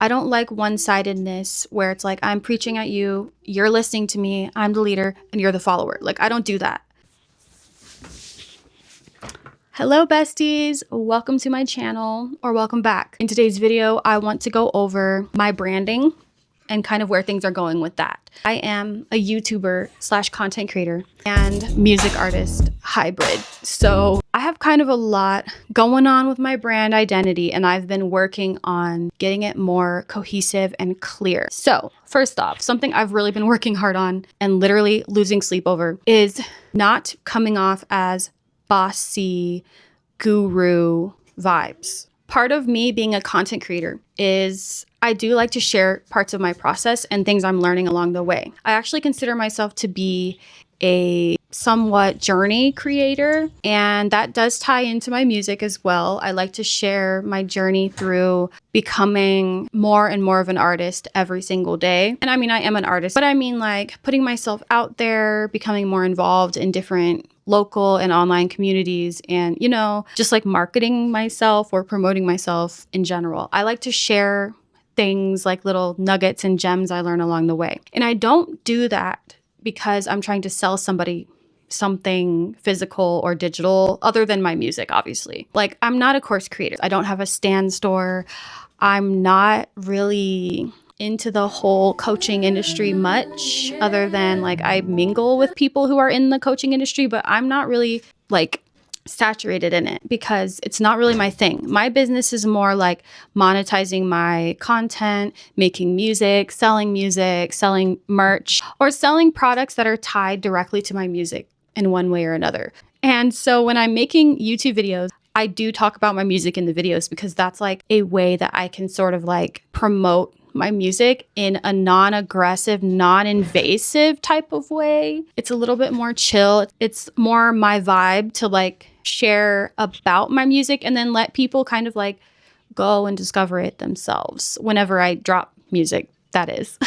I don't like one-sidedness where it's like I'm preaching at you, you're listening to me, I'm the leader, and you're the follower. Like, I don't do that. Hello besties, welcome to my channel, or welcome back. In today's video, I want to go over my branding and kind of where things are going with that. I am a YouTuber / content creator and music artist hybrid. So I have kind of a lot going on with my brand identity, and I've been working on getting it more cohesive and clear. So first off, something I've really been working hard on and literally losing sleep over is not coming off as bossy, guru vibes. Part of me being a content creator is I do like to share parts of my process and things I'm learning along the way. I actually consider myself to be a somewhat journey creator, and that does tie into my music as well. I like to share my journey through becoming more and more of an artist every single day. And I mean, I am an artist, but I mean like putting myself out there, becoming more involved in different local and online communities, and just like marketing myself or promoting myself in general. I like to share things like little nuggets and gems I learn along the way. And I don't do that because I'm trying to sell somebody something physical or digital other than my music, obviously. Like, I'm not a course creator. I don't have a stand store. I'm not really into the whole coaching industry much, other than like I mingle with people who are in the coaching industry, but I'm not really like saturated in it because it's not really my thing. My business is more like monetizing my content, making music, selling merch, or selling products that are tied directly to my music in one way or another. And so when I'm making YouTube videos, I do talk about my music in the videos because that's like a way that I can sort of like promote my music in a non-aggressive, non-invasive type of way. It's a little bit more chill. It's more my vibe to like share about my music and then let people kind of like go and discover it themselves whenever I drop music, that is.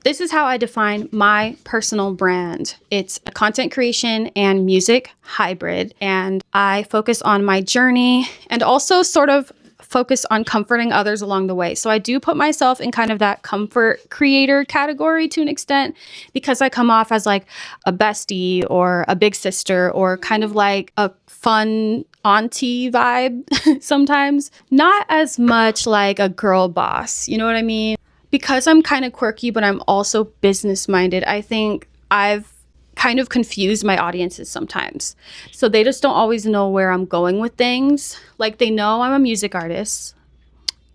This is how I define my personal brand. It's a content creation and music hybrid, and I focus on my journey and also sort of focus on comforting others along the way. So I do put myself in kind of that comfort creator category to an extent because I come off as like a bestie or a big sister or kind of like a fun auntie vibe sometimes. Not as much like a girl boss, you know what I mean? Because I'm kind of quirky, but I'm also business minded, I think I've kind of confuse my audiences sometimes. So they just don't always know where I'm going with things. Like, they know I'm a music artist.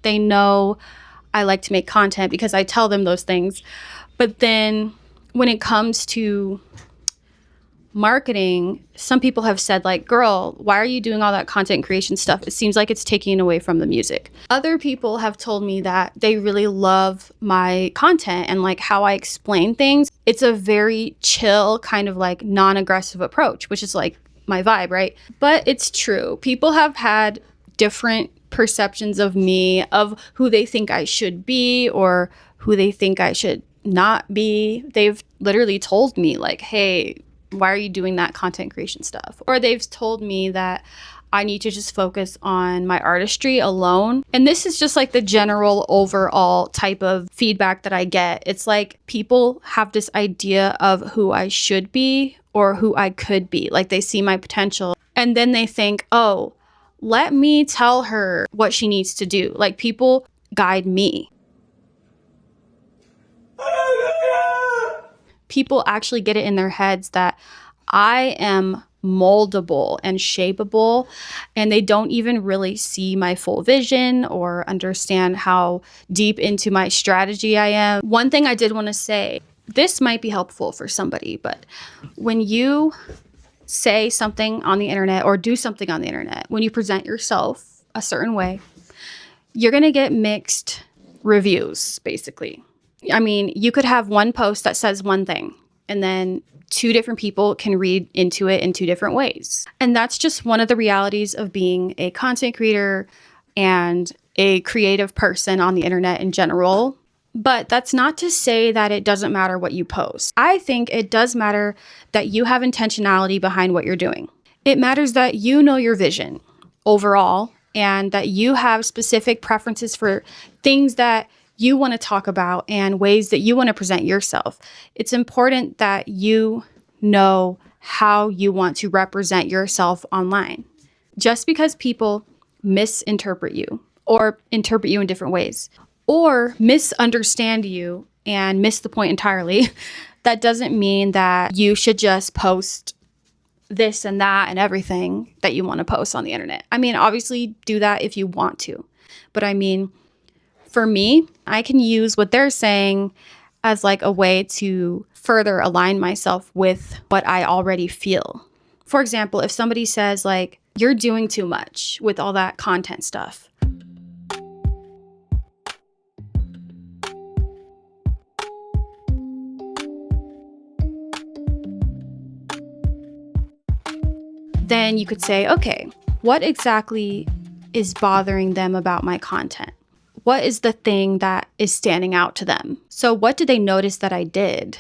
They know I like to make content because I tell them those things. But then when it comes to marketing, some people have said like, girl, why are you doing all that content creation stuff? It seems like it's taking away from the music. Other people have told me that they really love my content and like how I explain things. It's a very chill kind of like non-aggressive approach, which is like my vibe, right? But it's true. People have had different perceptions of me, of who they think I should be or who they think I should not be. They've literally told me like, hey, why are you doing that content creation stuff? Or they've told me that I need to just focus on my artistry alone. And this is just like the general overall type of feedback that I get. It's like people have this idea of who I should be or who I could be. Like, they see my potential and then they think, oh, let me tell her what she needs to do. Like, people guide me. People actually get it in their heads that I am moldable and shapeable, and they don't even really see my full vision or understand how deep into my strategy I am. One thing I did want to say, this might be helpful for somebody, but when you say something on the internet or do something on the internet, when you present yourself a certain way, you're going to get mixed reviews, basically. I mean, you could have one post that says one thing, and then two different people can read into it in two different ways. And that's just one of the realities of being a content creator and a creative person on the internet in general. But that's not to say that it doesn't matter what you post. I think it does matter that you have intentionality behind what you're doing. It matters that you know your vision overall and that you have specific preferences for things that you want to talk about and ways that you want to present yourself. It's important that you know how you want to represent yourself online. Just because people misinterpret you or interpret you in different ways or misunderstand you and miss the point entirely, that doesn't mean that you should just post this and that and everything that you want to post on the internet. I mean, obviously do that if you want to. But I mean, for me, I can use what they're saying as like a way to further align myself with what I already feel. For example, if somebody says like, you're doing too much with all that content stuff, then you could say, okay, what exactly is bothering them about my content? What is the thing that is standing out to them? So what did they notice that I did?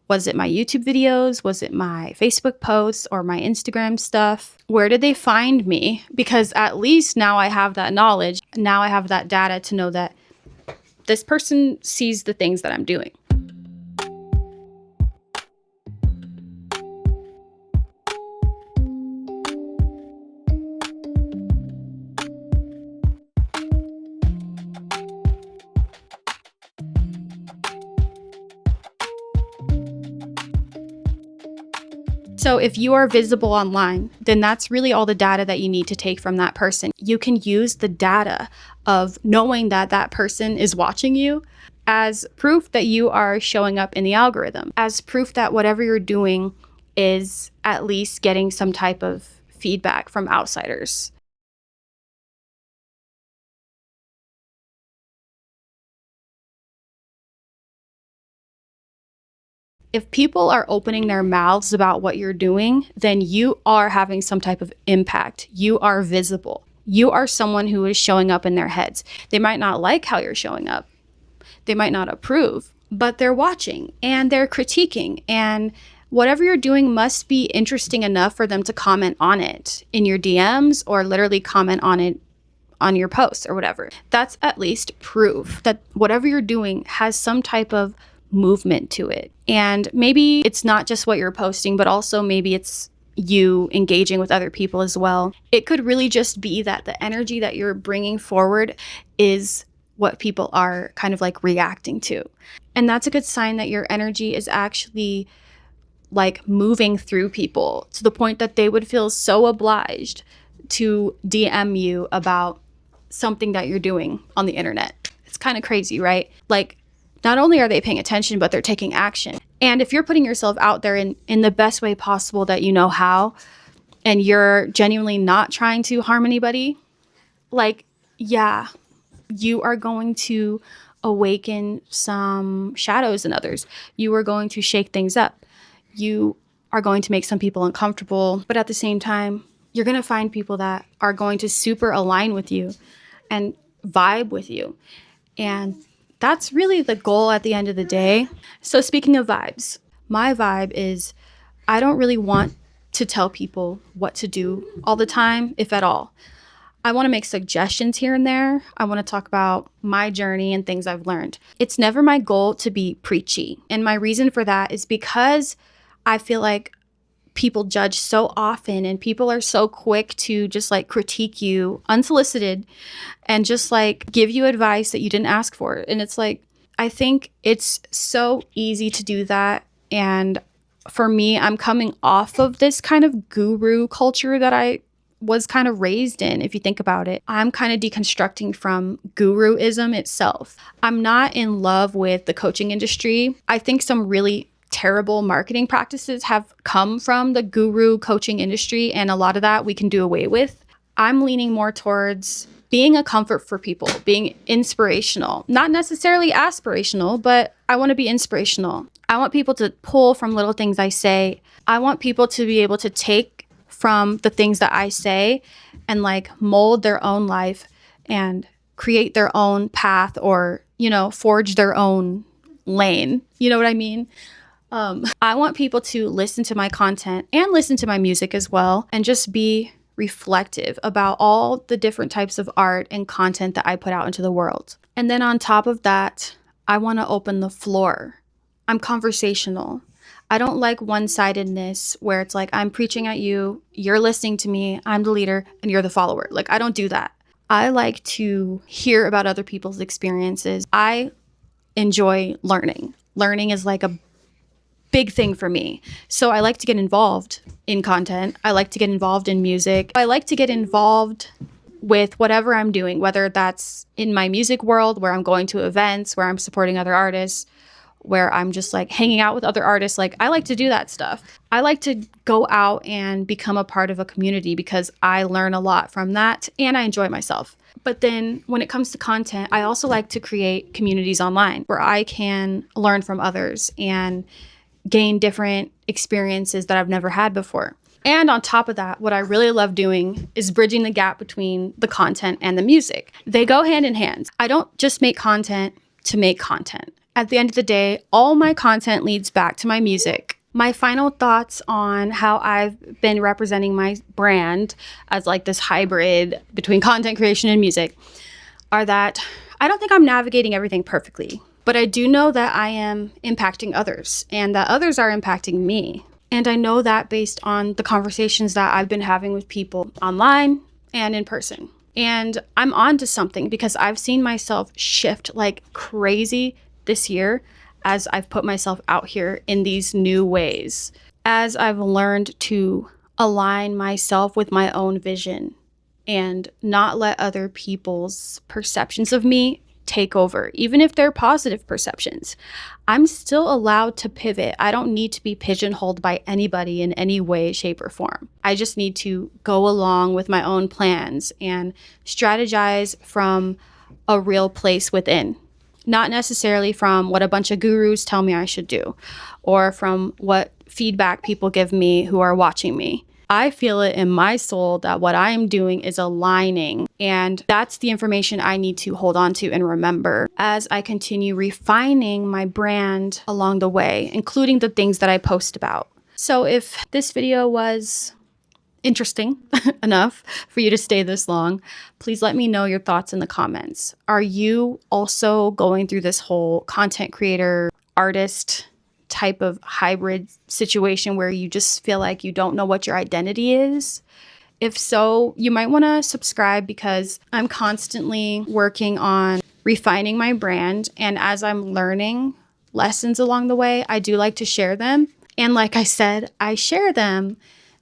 Was it my YouTube videos? Was it my Facebook posts or my Instagram stuff? Where did they find me? Because at least now I have that knowledge. Now I have that data to know that this person sees the things that I'm doing. So if you are visible online, then that's really all the data that you need to take from that person. You can use the data of knowing that that person is watching you as proof that you are showing up in the algorithm, as proof that whatever you're doing is at least getting some type of feedback from outsiders. If people are opening their mouths about what you're doing, then you are having some type of impact. You are visible. You are someone who is showing up in their heads. They might not like how you're showing up. They might not approve, but they're watching and they're critiquing. And whatever you're doing must be interesting enough for them to comment on it in your DMs or literally comment on it on your posts or whatever. That's at least proof that whatever you're doing has some type of movement to it. And maybe it's not just what you're posting, but also maybe it's you engaging with other people as well. It could really just be that the energy that you're bringing forward is what people are kind of like reacting to. And that's a good sign that your energy is actually like moving through people to the point that they would feel so obliged to DM you about something that you're doing on the internet. It's kind of crazy, right? Like, not only are they paying attention, but they're taking action. And if you're putting yourself out there in the best way possible that you know how, and you're genuinely not trying to harm anybody, like, yeah, you are going to awaken some shadows in others. You are going to shake things up. You are going to make some people uncomfortable. But at the same time, you're going to find people that are going to super align with you and vibe with you. And that's really the goal at the end of the day. So speaking of vibes, my vibe is I don't really want to tell people what to do all the time, if at all. I want to make suggestions here and there. I want to talk about my journey and things I've learned. It's never my goal to be preachy. And my reason for that is because I feel like people judge so often and people are so quick to just like critique you unsolicited and just like give you advice that you didn't ask for. And it's like, I think it's so easy to do that. And for me, I'm coming off of this kind of guru culture that I was kind of raised in. If you think about it, I'm kind of deconstructing from guruism itself. I'm not in love with the coaching industry. I think some really terrible marketing practices have come from the guru coaching industry, and a lot of that we can do away with. I'm leaning more towards being a comfort for people, being inspirational, not necessarily aspirational, but I want to be inspirational. I want people to pull from little things I say. I want people to be able to take from the things that I say and like mold their own life and create their own path or, you know, forge their own lane. You know what I mean? I want people to listen to my content and listen to my music as well and just be reflective about all the different types of art and content that I put out into the world. And then on top of that, I want to open the floor. I'm conversational. I don't like one-sidedness where it's like I'm preaching at you, you're listening to me, I'm the leader, and you're the follower. Like, I don't do that. I like to hear about other people's experiences. I enjoy learning. Learning is like a big thing for me. So I like to get involved in content. I like to get involved in music. I like to get involved with whatever I'm doing, whether that's in my music world, where I'm going to events, where I'm supporting other artists, where I'm just like hanging out with other artists. Like, I like to do that stuff. I like to go out and become a part of a community because I learn a lot from that and I enjoy myself. But then when it comes to content, I also like to create communities online where I can learn from others and gain different experiences that I've never had before. And on top of that, what I really love doing is bridging the gap between the content and the music. They go hand in hand. I don't just make content to make content. At the end of the day, all my content leads back to my music. My final thoughts on how I've been representing my brand as like this hybrid between content creation and music are that I don't think I'm navigating everything perfectly, but I do know that I am impacting others and that others are impacting me. And I know that based on the conversations that I've been having with people online and in person. And I'm on to something because I've seen myself shift like crazy this year as I've put myself out here in these new ways, as I've learned to align myself with my own vision and not let other people's perceptions of me take over, even if they're positive perceptions. I'm still allowed to pivot. I don't need to be pigeonholed by anybody in any way, shape, or form. I just need to go along with my own plans and strategize from a real place within. Not necessarily from what a bunch of gurus tell me I should do or from what feedback people give me who are watching me. I feel it in my soul that what I am doing is aligning, and that's the information I need to hold on to and remember as I continue refining my brand along the way, including the things that I post about. So if this video was interesting enough for you to stay this long, please let me know your thoughts in the comments. Are you also going through this whole content creator, artist type of hybrid situation where you just feel like you don't know what your identity is? If so, you might want to subscribe because I'm constantly working on refining my brand. And as I'm learning lessons along the way, I do like to share them. And like I said, I share them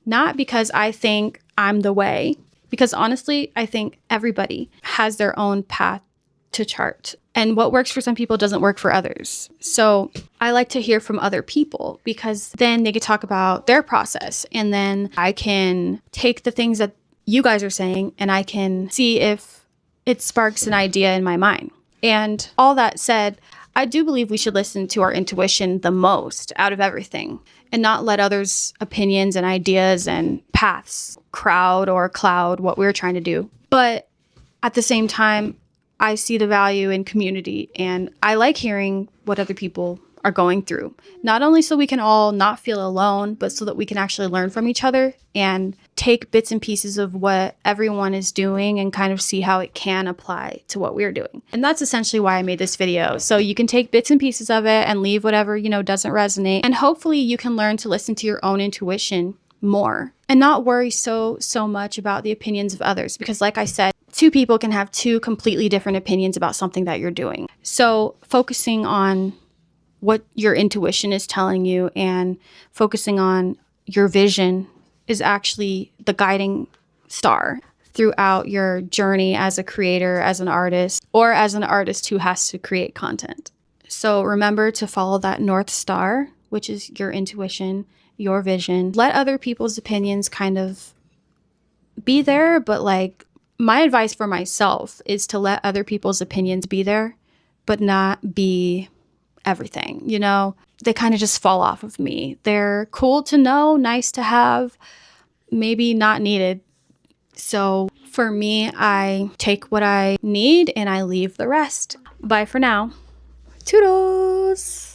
not because I think I'm the way, because honestly, I think everybody has their own path to chart. And what works for some people doesn't work for others. So I like to hear from other people because then they could talk about their process. And then I can take the things that you guys are saying and I can see if it sparks an idea in my mind. And all that said, I do believe we should listen to our intuition the most out of everything and not let others' opinions and ideas and paths crowd or cloud what we're trying to do. But at the same time, I see the value in community and I like hearing what other people are going through. Not only so we can all not feel alone, but so that we can actually learn from each other and take bits and pieces of what everyone is doing and kind of see how it can apply to what we're doing. And that's essentially why I made this video. So you can take bits and pieces of it and leave whatever, doesn't resonate. And hopefully you can learn to listen to your own intuition more and not worry so much about the opinions of others. Because like I said, two people can have two completely different opinions about something that you're doing. So focusing on what your intuition is telling you and focusing on your vision is actually the guiding star throughout your journey as a creator, as an artist, or as an artist who has to create content. So remember to follow that North Star, which is your intuition, your vision. Let other people's opinions kind of be there, but like my advice for myself is to let other people's opinions be there, but not be everything. They kind of just fall off of me. They're cool to know, nice to have, maybe not needed. So for me, I take what I need and I leave the rest. Bye for now. Toodles!